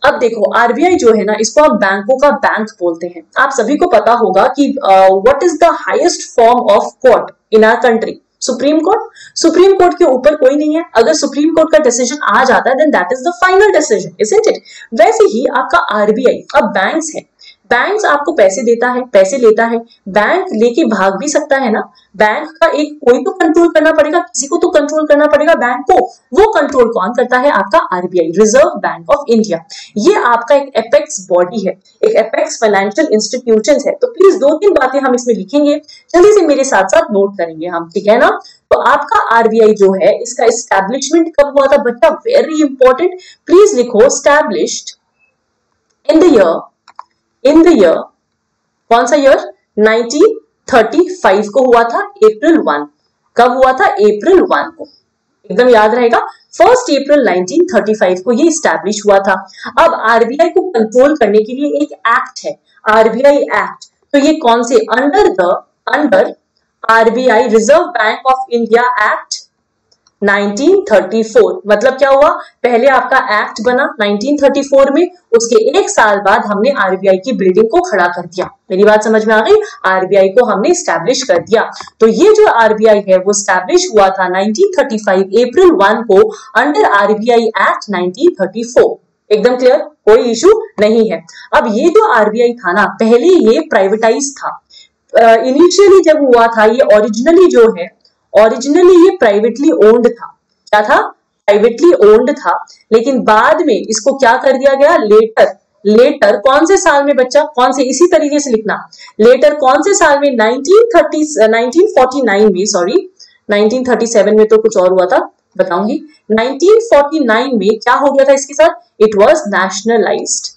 S1: अब देखो आरबीआई जो है ना, इसको आप बैंकों का बैंक बोलते हैं। आप सभी को पता होगा कि what is the highest form of court in our country? Supreme court. Supreme court के ऊपर कोई नहीं है। अगर सुप्रीम कोर्ट का डिसीजन आ जाता है then that is the final decision, isn't it? वैसे ही आपका आरबीआई, अब बैंक्स है, बैंक आपको पैसे देता है, पैसे लेता है, बैंक लेके भाग भी सकता है ना। बैंक का एक कोई तो कंट्रोल करना पड़ेगा, किसी को तो कंट्रोल करना पड़ेगा बैंक को। वो कंट्रोल कौन करता है? आपका RBI, reserve bank of India. ये आपका एक एपेक्स बॉडी है, एक एपेक्स फाइनेंशियल इंस्टीट्यूशंस है। तो प्लीज 2-3 बातें हम इसमें लिखेंगे, जल्दी से मेरे साथ साथ नोट करेंगे हम, ठीक है ना? तो आपका आरबीआई जो है, इसका एस्टैब्लिशमेंट कब हुआ था बच्चा? वेरी इंपॉर्टेंट, प्लीज लिखो एस्टैब्लिश्ड इन द ईयर, कौन सा ईयर? 1935 को हुआ था, April 1। कब हुआ था? April 1 को, एकदम याद रहेगा। 1 अप्रैल 1935 को ये इस्टेब्लिश हुआ था। अब आरबीआई को कंट्रोल करने के लिए एक एक्ट है, आरबीआई एक्ट। तो ये कौन से? Under RBI reserve bank of India act 1934। मतलब क्या हुआ? पहले आपका एक्ट बना 1934 में, उसके 1 साल बाद हमने आरबीआई की बिल्डिंग को खड़ा कर दिया। मेरी बात समझ में आ गई? आरबीआई को हमने स्टैब्लिश कर दिया। तो ये जो आरबीआई है वो स्टैब्लिश हुआ था 1935 April 1 को अंडर आरबीआई एक्ट 1934। एकदम क्लियर, कोई इशू नहीं है। अब ये जो आरबीआई था ना, पहले ये प्राइवेटाइज था। इनिशियली जब हुआ था ये, ओरिजिनली ये प्राइवेटली ओन्ड था। क्या था? प्राइवेटली ओन्ड था। लेकिन बाद में इसको क्या कर दिया गया? लेटर कौन से साल में बच्चा? कौन से? इसी तरीके से लिखना। लेटर कौन से साल में? 1949 में, सॉरी 1937 में तो कुछ और हुआ था, बताऊंगी। 1949 में क्या हो गया था इसके साथ? It was nationalised,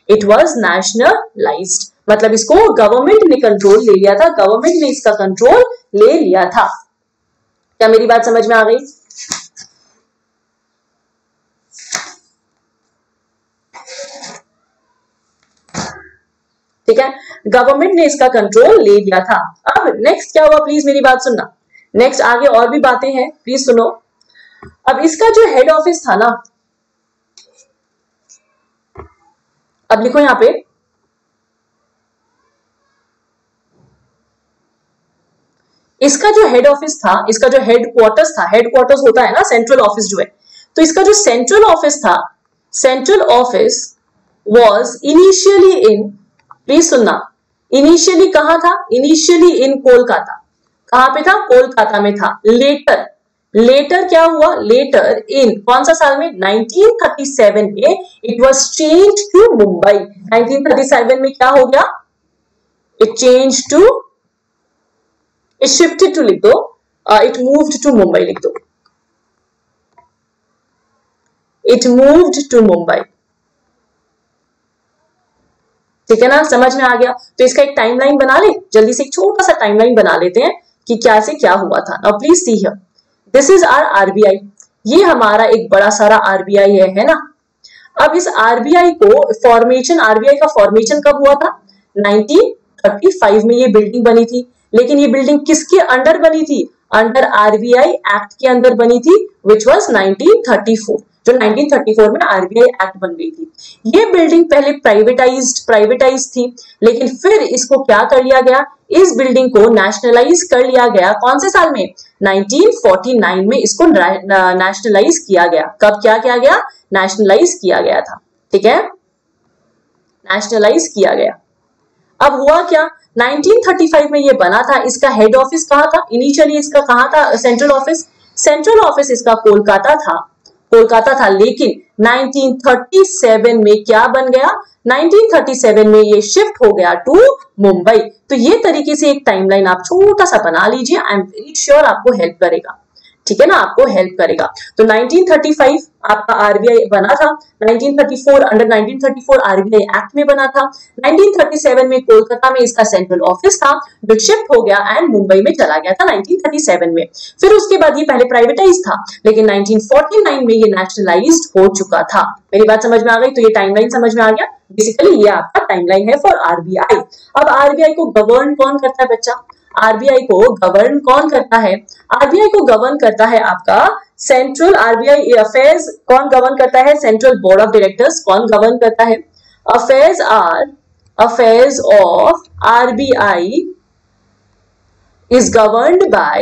S1: it was nationalised, मतलब इसको गवर्नमेंट ने कंट्रोल ले लिया था, गवर्नमेंट ने इसका कंट्रोल ले लिया था। क्या मेरी बात समझ में आ गई? ठीक है, गवर्नमेंट ने इसका कंट्रोल ले लिया था। अब नेक्स्ट क्या हुआ, प्लीज मेरी बात सुनना। नेक्स्ट आगे और भी बातें हैं, प्लीज सुनो। अब इसका जो हेड ऑफिस था ना, अब लिखो यहां पे, इसका जो हेड ऑफिस था, इसका जो हेड क्वार्टर्स था, हेड क्वार्टर्स होता है ना सेंट्रल ऑफिस जो है, तो इसका जो सेंट्रल ऑफिस था, central office was initially in, please सुनना, इनिशियली कहां था? Initially in Kolkata. कहां पे था? कोलकाता में था। लेटर, लेटर क्या हुआ? लेटर इन कौन सा साल में? 1937 में it was change to Mumbai. 1937 में क्या हो गया? It change to, it shifted to लिख दो, इट मूव्ड टू मुंबई लिख दो, इट मूव्ड टू मुंबई। ठीक है ना, समझ में आ गया? तो इसका एक टाइमलाइन बना ले, जल्दी से एक छोटा सा टाइमलाइन बना लेते हैं कि क्या से क्या हुआ था। Now please see here, this is our RBI, ये हमारा एक बड़ा सारा आरबीआई है ना। अब इस आरबीआई को फॉर्मेशन, आरबीआई का फॉर्मेशन कब हुआ था? 1935 में ये बिल्डिंग बनी थी। लेकिन ये बिल्डिंग किसके अंडर बनी थी? अंडर आरबीआई एक्ट के अंदर बनी थी, विच वॉज 1934, जो 1934 में आरबीआई एक्ट बन गई थी। ये बिल्डिंग पहले प्राइवेटाइज थी, लेकिन फिर इसको क्या कर लिया गया? इस बिल्डिंग को नेशनलाइज कर लिया गया। कौन से साल में? 1949 में इसको नेशनलाइज किया गया। कब क्या किया गया? नेशनलाइज किया गया था। ठीक है, नेशनलाइज किया गया। अब हुआ क्या? 1935 में ये बना था। इसका हेड ऑफिस कहाँ था? इनिशियली इसका कहाँ था सेंट्रल ऑफिस? सेंट्रल ऑफिस इसका कोलकाता था, कोलकाता था। लेकिन 1937 में क्या बन गया? 1937 में ये शिफ्ट हो गया टू मुंबई। तो ये तरीके से एक टाइमलाइन आप छोटा सा बना लीजिए, आई एम वेरी श्योर आपको हेल्प करेगा। ठीक है ना, आपको हेल्प करेगा। तो 1935 आपका आरबीआई बना था, 1934 अंडर 1934 आरबीआई एक्ट में बना था, 1937 में कोलकाता में इसका सेंट्रल ऑफिस था, जो शिफ्ट हो गया एंड मुंबई में चला गया था 1937 में। फिर उसके बाद ये पहले प्राइवेटाइज था, लेकिन 1949 में ये नेशनलाइज्ड हो चुका था। मेरी बात समझ में आ गई? तो ये टाइमलाइन समझ में आ गया। बेसिकली ये आपका टाइमलाइन है फॉर आरबीआई। अब आरबीआई को गवर्न कौन करता है बच्चा? आरबीआई को गवर्न कौन करता है? आरबीआई को गवर्न करता है आपका सेंट्रल आरबीआई अफेयर्स। कौन गवर्न करता है? Central board of directors. कौन गवर्न करता है? Affairs of RBI is governed by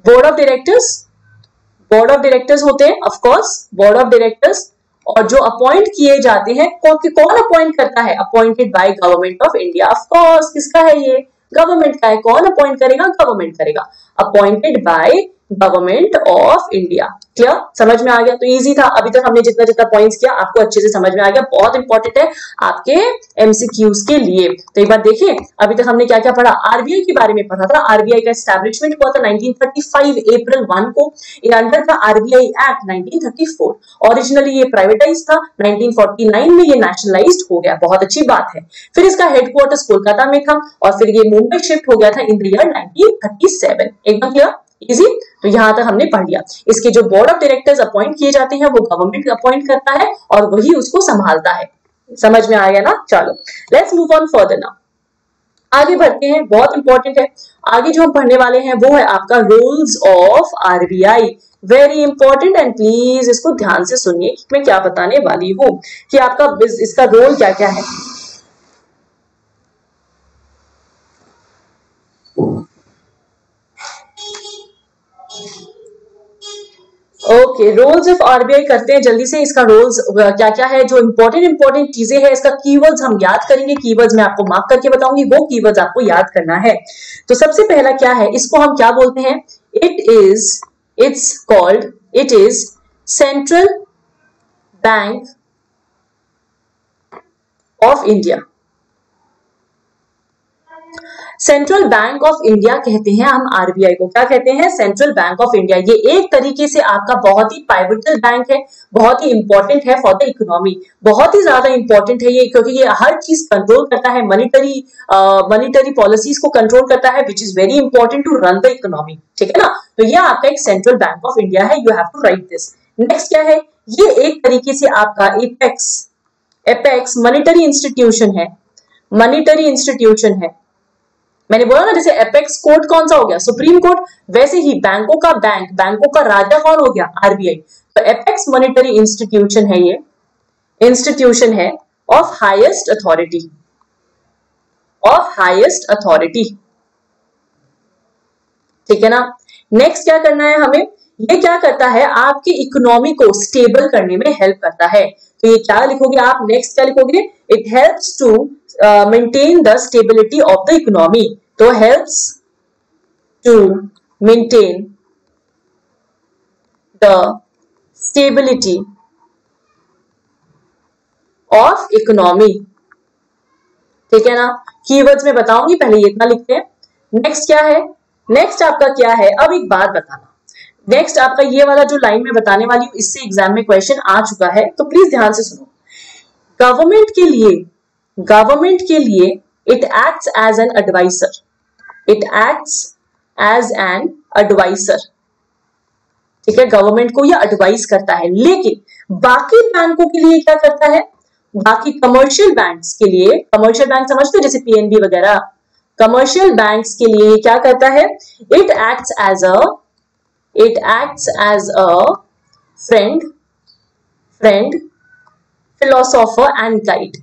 S1: board of directors. Board of directors होते हैं of course, board of directors, और जो अपॉइंट किए जाते हैं, कौन अपॉइंट करता है? Appointed by government of India. Of course किसका है ये? गवर्नमेंट का है। कौन अपॉइंट करेगा? गवर्नमेंट करेगा। Appointed by government of India. Clear? समझ में आ गया? तो इजी था। अभी तक हमने जितना जितना पॉइंट्स किया आपको अच्छे से समझ में आ गया। बहुत इंपॉर्टेंट है आपके एमसीक्यूज के लिए। तो एक बार देखिए, अभी तक हमने क्या क्या पढ़ा? आरबीआई के बारे में पढ़ा था। आरबीआई का एस्टैब्लिशमेंट हुआ था 1935 अप्रैल 1 को in under the RBI act 1934। Originally ये प्राइवेटाइज था, 1949 में ये नेशनलाइज्ड हो गया। बहुत अच्छी बात है। फिर इसका हेडक्वार्टर्स कोलकाता में था और फिर ये मुंबई शिफ्ट हो गया था इन द ईयर 1937। एकदम क्लियर? इजी। तो यहां तक हमने पढ़ लिया। इसके जो बोर्ड ऑफ डायरेक्टर्स अपॉइंट किए जाते हैं वो गवर्नमेंट अपॉइंट करता है और वही उसको संभालता है। समझ में आ गया ना? चलो let's move on further now. आगे बढ़ते हैं, बहुत इंपॉर्टेंट है। आगे जो हम पढ़ने वाले हैं वो है आपका rules of RBI. Very important and please इसको ध्यान से सुनिए कि मैं क्या बताने वाली हूं कि आपका इसका रोल क्या क्या है। ओके, रोल्स ऑफ आरबीआई करते हैं जल्दी से। इसका रोल्स क्या क्या है, जो इंपॉर्टेंट चीजें हैं, इसका कीवर्ड्स हम याद करेंगे। कीवर्ड्स मैं आपको मार्क करके बताऊंगी, वो कीवर्ड्स आपको याद करना है। तो सबसे पहला क्या है, इसको हम क्या बोलते हैं? It is central bank of India. Central bank of India कहते हैं हम आरबीआई को। क्या कहते हैं? Central bank of India. ये एक तरीके से आपका बहुत ही पाइवटल बैंक है, बहुत ही इंपॉर्टेंट है फॉर द इकोनॉमी, बहुत ही ज्यादा इंपॉर्टेंट है ये, क्योंकि ये हर चीज कंट्रोल करता है, मॉनिटरी पॉलिसीज को कंट्रोल करता है, which is very important to run the economy. ठीक है ना? तो ये आपका एक सेंट्रल बैंक ऑफ इंडिया है, you have to write this. Next क्या है? ये एक तरीके से आपका एपेक्स मॉनिटरी इंस्टीट्यूशन है, मॉनिटरी इंस्टीट्यूशन है। मैंने बोला ना, जैसे एपेक्स कोर्ट कौन सा हो गया? Supreme court. वैसे ही बैंकों का बैंक, बैंकों का राजा कौन हो गया? आरबीआई। तो एपेक्स मॉनिटरी इंस्टीट्यूशन है, ये इंस्टीट्यूशन है of highest authority, of highest authority. ठीक है ना? नेक्स्ट क्या करना है हमें? ये क्या करता है? आपकी इकोनॉमी को स्टेबल करने में हेल्प करता है। तो ये क्या लिखोगे आप? नेक्स्ट क्या लिखोगे? It helps to maintain the stability of the economy. तो helps to maintain the stability of economy. ठीक है ना? कीवर्ड्स में बताऊंगी, पहले ये इतना लिखते हैं। नेक्स्ट क्या है? नेक्स्ट आपका क्या है? अब एक बात बताना, नेक्स्ट आपका ये वाला जो लाइन में बताने वाली हूं, इससे एग्जाम में क्वेश्चन आ चुका है, तो प्लीज ध्यान से सुनो। गवर्नमेंट के लिए it acts as an advisor, it acts as an advisor. ठीक है? गवर्नमेंट को यह एडवाइस करता है, लेकिन बाकी बैंकों के लिए क्या करता है? बाकी कमर्शियल बैंक्स के लिए, कमर्शियल बैंक समझते हो जैसे पीएनबी वगैरह, कमर्शियल बैंक्स के लिए क्या करता है? It acts as a friend, philosopher and guide.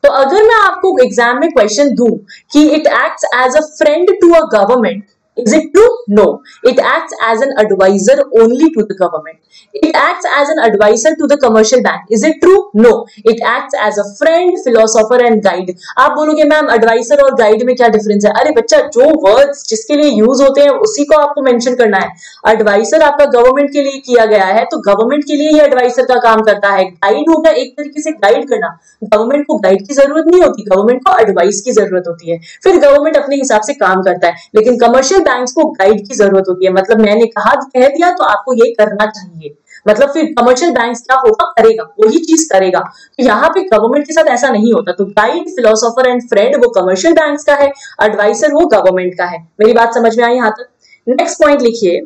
S1: तो अगर मैं आपको एग्जाम में क्वेश्चन दूं कि it acts as a friend to a government, is it true? No. It acts as an advisor only to the government. It acts as an advisor to the commercial bank. Is it true? No. It acts as a friend, philosopher and guide. आप बोलोगे ma'am adviser और guide में क्या difference है? अरे बच्चा, जो words जिसके लिए यूज होते हैं उसी को आपको मेंशन करना है। एडवाइजर आपका गवर्नमेंट के लिए किया गया है, तो गवर्नमेंट के लिए ये एडवाइजर का काम करता है। गाइड होगा एक तरीके से गाइड करना, गवर्नमेंट को गाइड की जरूरत नहीं होती, गवर्नमेंट को एडवाइस की जरूरत होती है, फिर गवर्नमेंट अपने हिसाब से काम करता है। लेकिन कमर्शियल बैंक्स को गाइड की जरूरत होती है। मतलब मैंने कह दिया तो आपको ये करना चाहिए, मतलब फिर कमर्शियल बैंक्स क्या होगा? करेगा, वही चीज करेगा। तो यहाँ पे गवर्नमेंट के साथ ऐसा नहीं होता। तो गाइड, फिलोसोफर एंड फ्रेंड वो कमर्शियल बैंक्स का है, एडवाइजर वो गवर्नमेंट का है। मेरी बात समझ में आई यहाँ तक? नेक्स्ट पॉइंट लिखिए,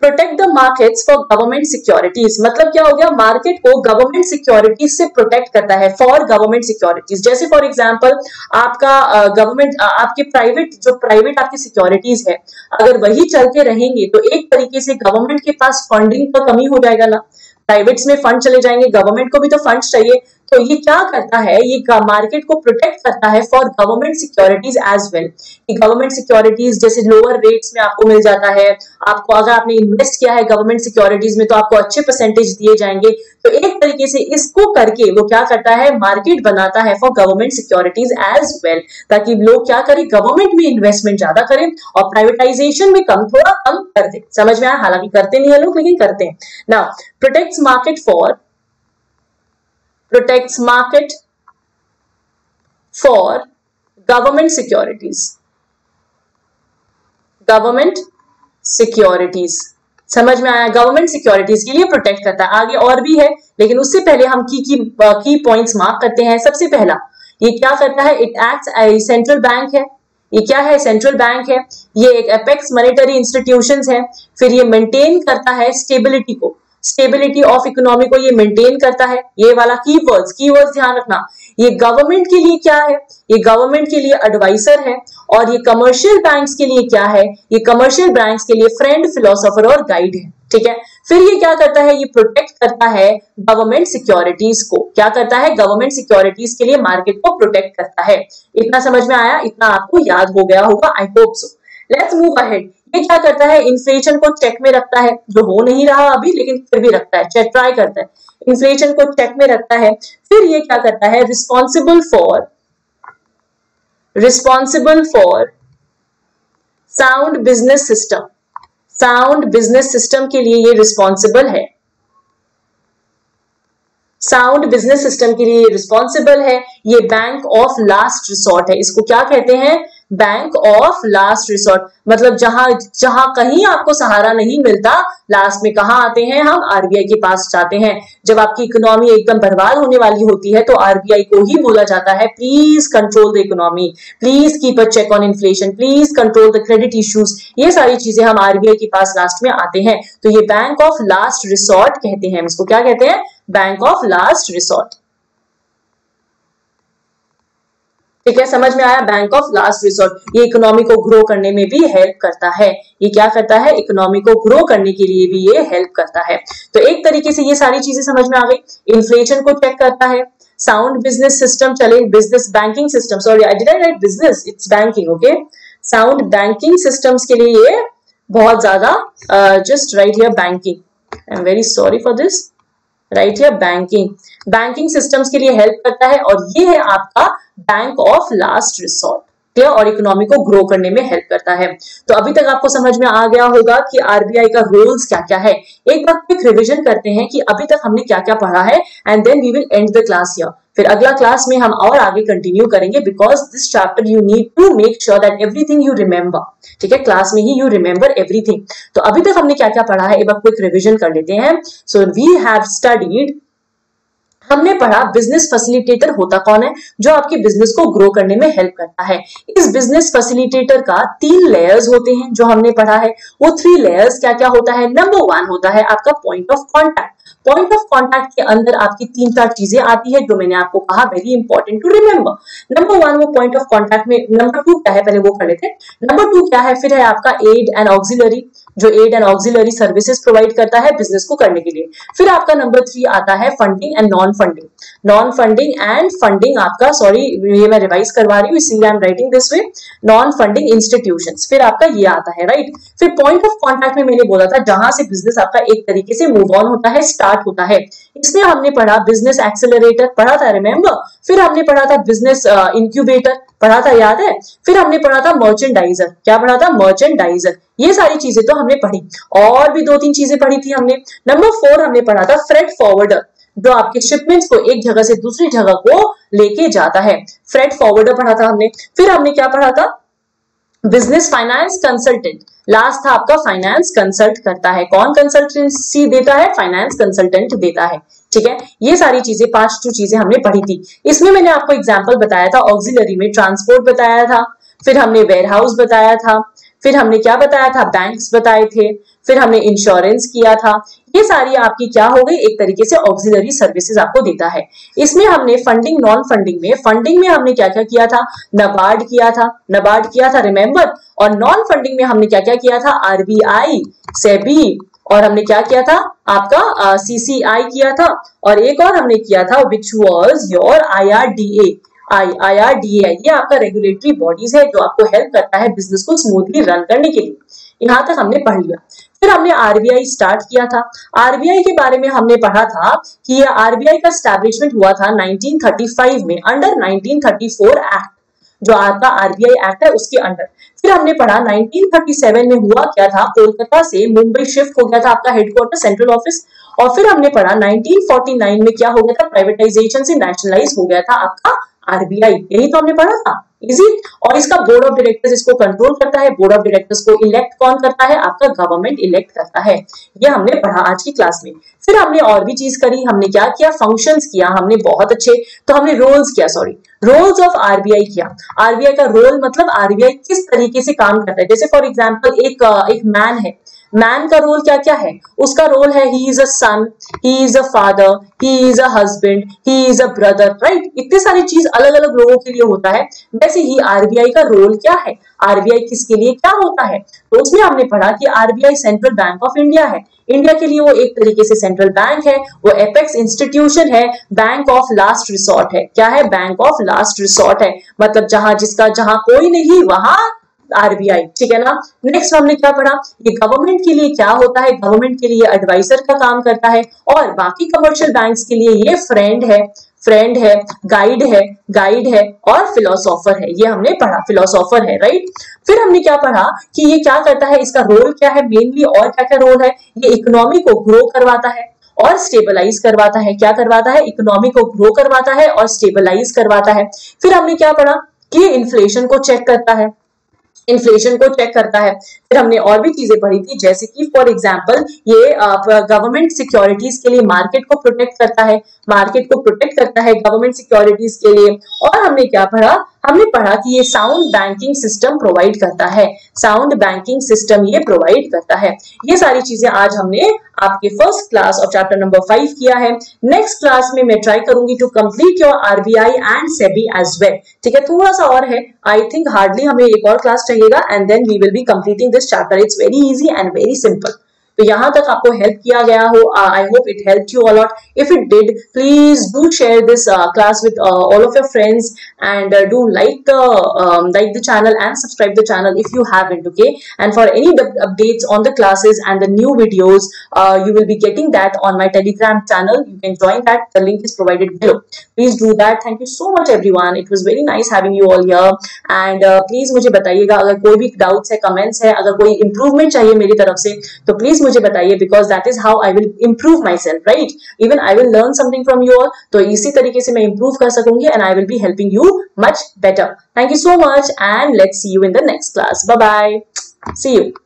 S1: protect the markets for government securities. मतलब क्या हो गया? मार्केट को गवर्नमेंट सिक्योरिटीज से प्रोटेक्ट करता है, फॉर गवर्नमेंट सिक्योरिटीज। जैसे फॉर एग्जांपल आपका गवर्नमेंट, आपके प्राइवेट आपकी सिक्योरिटीज है, अगर वही चलते रहेंगे तो एक तरीके से गवर्नमेंट के पास फंडिंग का कमी हो जाएगा ना, प्राइवेट्स में फंड चले जाएंगे, गवर्नमेंट को भी तो फंड्स चाहिए। तो ये क्या करता है? ये मार्केट को प्रोटेक्ट करता है for government securities as well. कि गवर्नमेंट सिक्योरिटीज जैसे लोअर रेट्स में आपको मिल जाता है, आपको अगर आपने इन्वेस्ट किया है गवर्नमेंट सिक्योरिटीज में तो आपको अच्छे परसेंटेज दिए जाएंगे। तो एक तरीके से इसको करके वो क्या करता है? मार्केट बनाता है for government securities as well, ताकि लोग क्या करें? गवर्नमेंट में इन्वेस्टमेंट ज्यादा करें और प्राइवेटाइजेशन में थोड़ा कम कर दे। समझ में आया? हालांकि करते नहीं है लोग, लेकिन करते हैं। Now protects market for government securities. समझ में आया? गवर्नमेंट सिक्योरिटीज के लिए प्रोटेक्ट करता है। आगे और भी है, लेकिन उससे पहले हम की पॉइंट्स मार्क करते हैं। सबसे पहला ये क्या करता है? इट एक्ट्स सेंट्रल बैंक है। ये क्या है? सेंट्रल बैंक है। ये एक एपेक्स मॉनेटरी इंस्टीट्यूशंस है। फिर ये मेंटेन करता है स्टेबिलिटी को, स्टेबिलिटी ऑफ इकोनॉमी को ये मेंटेन करता है। ये वाला कीवर्ड्स ध्यान रखना। ये गवर्नमेंट के लिए क्या है? ये गवर्नमेंट के लिए एडवाइजर है। और ये कमर्शियल बैंक्स के लिए क्या है? ये कमर्शियल बैंक्स के लिए फ्रेंड, फिलोसोफर और गाइड है। ठीक है? फिर ये क्या करता है? ये प्रोटेक्ट करता है गवर्नमेंट सिक्योरिटीज को। क्या करता है? गवर्नमेंट सिक्योरिटीज के लिए मार्केट को प्रोटेक्ट करता है। इतना समझ में आया? इतना आपको याद हो गया होगा, I hope so. Let's move ahead. ये क्या करता है? इन्फ्लेशन को चेक में रखता है, जो हो नहीं रहा अभी लेकिन फिर भी रखता है, ट्राई करता है, इन्फ्लेशन को चेक में रखता है। फिर ये क्या करता है? Responsible for sound business system. Sound business system के लिए ये रिस्पॉन्सिबल है। साउंड बिजनेस सिस्टम के लिए रिस्पॉन्सिबल है। ये बैंक ऑफ लास्ट रिसोर्ट है। इसको क्या कहते हैं? Bank of last resort. मतलब जहां जहां कहीं आपको सहारा नहीं मिलता, लास्ट में कहां आते हैं हम? आरबीआई के पास जाते हैं। जब आपकी इकोनॉमी एकदम बर्बाद होने वाली होती है तो आरबीआई को ही बोला जाता है please control the economy, please keep a check on inflation, please control the credit issues. ये सारी चीजें हम आरबीआई के पास लास्ट में आते हैं। तो ये बैंक ऑफ लास्ट रिसोर्ट कहते हैं। इसको क्या कहते हैं? Bank of last resort. ठीक है, समझ में आया? Bank of last resort. ये इकोनॉमी को ग्रो करने में भी हेल्प करता है। ये क्या करता है? इकोनॉमी को ग्रो करने के लिए भी ये हेल्प करता है। तो एक तरीके से ये सारी चीजें समझ में आ गई। इन्फ्लेशन को चेक करता है। साउंड बिजनेस सिस्टम, चले business banking system, sorry I didn't right business, it's banking, okay. Sound banking systems के लिए ये बहुत ज्यादा, just right here banking, I am very sorry for this, right here banking, banking systems के लिए help करता है। और ये है आपका bank of last resort, clear, और इकोनॉमी को ग्रो करने में हेल्प करता है। तो अभी तक आपको समझ में आ गया होगा कि आरबीआई का रोल्स क्या क्या है। एक बार क्विक रिवीजन करते हैं कि अभी तक हमने क्या क्या पढ़ा है, and then we will end the class here. फिर अगला क्लास में हम और आगे कंटिन्यू करेंगे, because this chapter you need to make sure that everything you remember. ठीक है, क्लास में ही यू रिमेंबर एवरीथिंग। तो अभी तक हमने क्या क्या पढ़ा है, एक बार क्विक रिवीजन कर लेते हैं। सो वी हैव स्टडीड, हमने पढ़ा बिजनेस फैसिलिटेटर होता कौन है? जो आपके बिजनेस को ग्रो करने में हेल्प करता है। इस बिजनेस फैसिलिटेटर का 3 लेयर्स होते हैं जो हमने पढ़ा है। वो 3 लेयर्स क्या क्या होता है? नंबर 1 होता है आपका point of contact. Point of contact के अंदर आपकी 3-4 चीजें आती है जो मैंने आपको कहा very important to remember. Number 1 वो पॉइंट ऑफ कॉन्टैक्ट में, नंबर 2 क्या है पहले वो कर लेते हैं। नंबर 2 क्या है? फिर है आपका एड एंड ऑक्सिलरी, जो aid and auxiliary services provide करता है बिजनेस को करने के लिए। फिर आपका नंबर 3 आता है funding and non funding. Non funding and funding आपका, सॉरी ये मैं रिवाइज करवा रही हूँ इसीलिए I am writing this way, non funding institutions. फिर आपका ये आता है, राइट। फिर पॉइंट ऑफ कॉन्टैक्ट में मैंने बोला था जहां से बिजनेस आपका एक तरीके से मूव ऑन होता है, स्टार्ट होता है। इसमें हमने पढ़ा बिजनेस एक्सेलरेटर, पढ़ा था रिमेंबर। फिर हमने पढ़ा था बिजनेस इंक्यूबेटर, पढ़ा था, याद है। फिर हमने पढ़ा था मर्चेंडाइजर, क्या पढ़ा था? मर्चेंडाइजर। ये सारी चीजें तो हमने पढ़ी, और भी 2-3 चीजें पढ़ी थी हमने। नंबर 4 हमने पढ़ा था फ्रेट फॉरवर्डर, जो आपके शिपमेंट्स को एक जगह से दूसरी जगह को लेके जाता है। फ्रेट फॉरवर्डर पढ़ा था हमने। फिर हमने क्या पढ़ा था? Business finance consultant. लास्ट था आपका फाइनेंस कंसल्ट करता है। कौन कंसल्टेंसी देता है? फाइनेंस कंसल्टेंट देता है। ठीक है, ये सारी चीजें 5 चीजें हमने पढ़ी थी। इसमें मैंने आपको एग्जांपल बताया था, ऑक्सिलरी में ट्रांसपोर्ट बताया था, फिर हमने वेयरहाउस बताया था, फिर हमने क्या बताया था? बैंक्स बताए थे, फिर हमने इंश्योरेंस किया था। ये सारी आपकी क्या हो गई? एक तरीके से ऑक्सिलरी सर्विसेज आपको देता है। इसमें हमने फंडिंग नॉन फंडिंग में हमने क्या क्या किया था? नबार्ड किया था रिमेंबर। और नॉन फंडिंग में हमने क्या क्या किया था? आरबीआई, सेबी, और हमने क्या किया था? आपका सीसीआई किया था, और एक और हमने किया था विच वॉज योर IRDA। ये आपका रेगुलेटरी बॉडीज है जो आपको हेल्प करता है बिजनेस को स्मूथली रन करने के लिए। यहां तक हमने पढ़ लिया। फिर हमने आरबीआई स्टार्ट किया था। आरबीआई के बारे में हमने पढ़ा था कि ये आरबीआई का एस्टैब्लिशमेंट हुआ था 1935 में, अंडर 1934 एक्ट, जो आपका आरबीआई एक्ट है उसके अंडर। फिर हमने पढ़ा 1937 में हुआ क्या था? कोलकाता से मुंबई शिफ्ट हो गया था आपका हेडक्वार्टर, सेंट्रल ऑफिस। और फिर हमने पढ़ा 1949 में क्या हो गया था? प्राइवेटाइजेशन से नेशनलाइज हो गया था आपका आरबीआई। यही तो हमने पढ़ा था, इजी। और इसका बोर्ड ऑफ डायरेक्टर्स इसको कंट्रोल करता है। बोर्ड ऑफ डायरेक्टर्स को इलेक्ट कौन करता है? आपका गवर्नमेंट इलेक्ट करता है। ये हमने पढ़ा आज की क्लास में। फिर हमने और भी चीज करी, हमने क्या किया? फंक्शंस किया हमने, बहुत अच्छे। तो हमने रोल्स ऑफ आरबीआई किया। आरबीआई का रोल मतलब आरबीआई किस तरीके से काम करता है। जैसे फॉर एग्जांपल एक मैन है, मैन का रोल क्या क्या है? उसका रोल है he is a son, he is a father, he is a husband, he is a brother, right. इतने सारी चीज अलग अलग लोगों के लिए होता है। वैसे ही आरबीआई का रोल क्या है? आरबीआई किसके लिए क्या होता है? तो उसमें हमने पढ़ा कि RBI central bank of India है। इंडिया के लिए वो एक तरीके से सेंट्रल बैंक है, वो एपेक्स इंस्टीट्यूशन है, बैंक ऑफ लास्ट रिसोर्ट है। क्या है? बैंक ऑफ लास्ट रिसोर्ट है, मतलब जहां कोई नहीं वहां आरबीआई। ठीक है ना। नेक्स्ट हमने क्या पढ़ा? ये गवर्नमेंट के लिए क्या होता है? गवर्नमेंट के लिए एडवाइजर का काम करता है, और बाकी कमर्शियल बैंक्स के लिए ये फ्रेंड है, गाइड है और फिलोसोफर है। ये हमने पढ़ा, फिलोसोफर है, राइट। फिर हमने क्या पढ़ा कि ये क्या करता है, इसका रोल क्या है मेनली, और क्या क्या रोल है? ये इकोनॉमी को ग्रो करवाता है, और स्टेबलाइज करवाता है। क्या करवाता है? इकोनॉमी को ग्रो करवाता है और स्टेबलाइज करवाता है। फिर हमने क्या पढ़ा कि इन्फ्लेशन को चेक करता है, इन्फ्लेशन को चेक करता है। फिर हमने और भी चीजें पढ़ी थी, जैसे कि फॉर एग्जांपल ये गवर्नमेंट सिक्योरिटीज के लिए मार्केट को प्रोटेक्ट करता है, मार्केट को प्रोटेक्ट करता है गवर्नमेंट सिक्योरिटीज के लिए। और हमने क्या पढ़ा? हमने पढ़ा कि ये साउंड बैंकिंग सिस्टम प्रोवाइड करता है, साउंड बैंकिंग सिस्टम ये प्रोवाइड करता है। ये सारी चीजें आज हमने आपके first class of chapter number 5 किया है। नेक्स्ट क्लास में मैं ट्राई करूंगी to complete your RBI and SEBI as well. ठीक है, थोड़ा सा और है, आई थिंक हार्डली हमें एक और क्लास चाहिएगा and then we will be completing this chapter. It's very easy and very simple. तो यहां तक आपको हेल्प किया गया हो, I hope it help you a lot. If it did, please do share this class with all of your friends and do like the channel and subscribe the channel if you haven't. Okay, and for any updates on the classes and the new videos, you will be getting that on my Telegram channel. You can join that, the link is provided below. Please do that. Thank you so much everyone, it was very nice having you all here and please मुझे बताइएगा अगर कोई भी doubts है, comments है, अगर कोई improvement चाहिए मेरी तरफ से तो प्लीज मुझे बताइए, because that is how I will improve myself, right? Even I will learn something from you all, तो इसी तरीके से मैं improve कर सकूंगी and I will be helping you much better. Thank you so much and let's see you in the next class. Bye bye. See you.